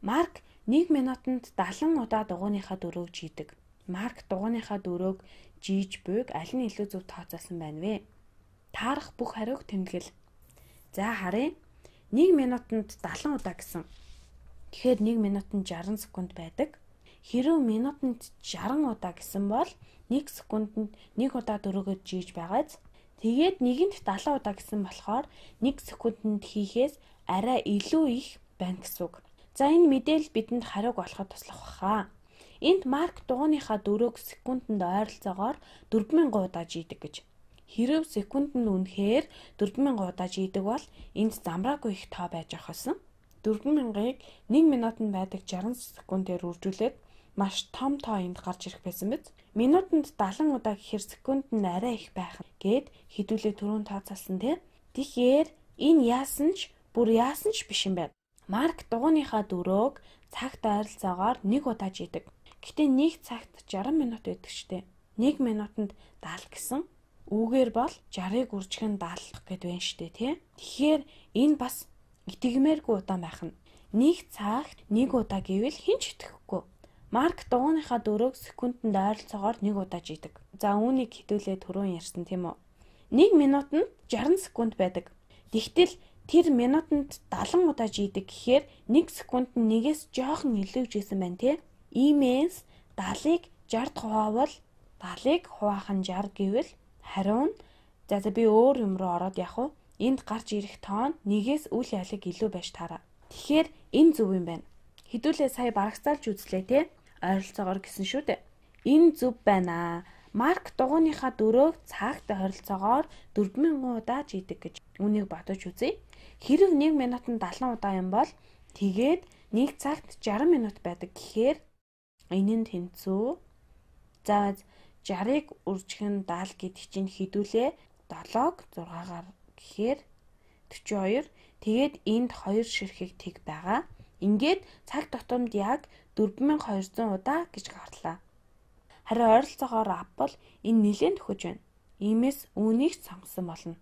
Марк 1 минутанд 70 удаа дугуйныхаа дөрөөг жийдэг. Марк дугуйныхаа дөрөөг жийж буйг аль нь илүү зөв тооцоолсон байна вэ? Таарах бүх хариуг тэмдэглэл. За харъя. 1 минутанд 70 удаа гэсэн. Тэгэхээр 1 минутанд 60 секунд байдаг. Хэрэв минутанд 60 удаа гэсэн бол 1 секундэд 1 удаа дөрөөгөө жийж байгааз. Тэгээд нэгэнд 70 удаа гэсэн болохоор 1 секундэд хийхээс арай илүү их байна гэсэн үг. За энэ мэдээлэл бидэнд хариуг олоход туслах баха. Энд Марк дугуйныхаа дөрөөг секундэд ойролцоогоор 4000 удаа жийдэг гэж. Хэрэв секундэд үнэхээр 4000 удаа жийдэг бол энд замраагүй их тоо байж ахсан. 4000-ыг 1 минутанд байдаг 60 секундээр үржүүлээд маш том тоо энд гарч ирэх байсан биз. Минутанд 70 удаа гэхээр секундэд арай их байх гэд хэдүүлээ түрүүн тооцоолсон тийм. Тэгэхээр энэ яасан ч биш юм байна. Марк дугуйныхаа дөрөөг цагт ойролцоогоор 1 удаа жийдэг. Гэтэ 1 цагт 60 минут байдаг штэ. 1 минутанд 70 гэсэн үүгээр бол 60-ыг үржихэн 70 гэд байна штэ тий. Тэгэхээр энэ бас итгэмээргүй удаан байх нь. 1 цагт 1 удаа гэвэл хэн ч итгэхгүй. Марк дугуйныхаа дөрөөг секундэд ойролцоогоор 1 удаа жийдэг. За үүнийг хэдүүлээ түрүүн ярьсан тийм үү. 1 минутанд 60 секунд байдаг. Тэгтэл тэр минутанд 70 удаа жийдэг гэхээр 1 секундэд нэгээс жоохон илүү жийсэн байна тий. Иймээс 70-ыг 60 хуваавал 70-ыг хуваахан 60 гэвэл хариу нь за би өөр юм руу ороод явах уу? Энд гарч ирэх тоон нэгээс үл ялэг илүү байж таараа. Тэгэхээр энэ зөв юм байна. Хэдүүлээ сая барагцаалж үзлээ те. Ойролцоогоор гэсэн шүү дээ. Энэ зөв байна аа. Марк дугуйныхаа дөрөөг цагт ойролцоогоор 4000 удаа жийдэг гэж. Үүнийг бодож үзье. Хэрэв 1 минутанд 70 удаа юм бол тэгээд 1 цагт 60 минут байдаг гэхээр энэ нь тэнцүү. За 60-ыг үржихэн 70 гэдэг чинь хэдүүлээ 7-г 6-гаар гэхээр 42. Тэгээд энд 2 ширхэг тэг байгаа. Ингээд цаг тутамд яг 4200 удаа гэж гарлаа. Харин ойролцоогоор авбал энэ нэлээд төхөж байна. Иймээс үүнийг сонгосон болно.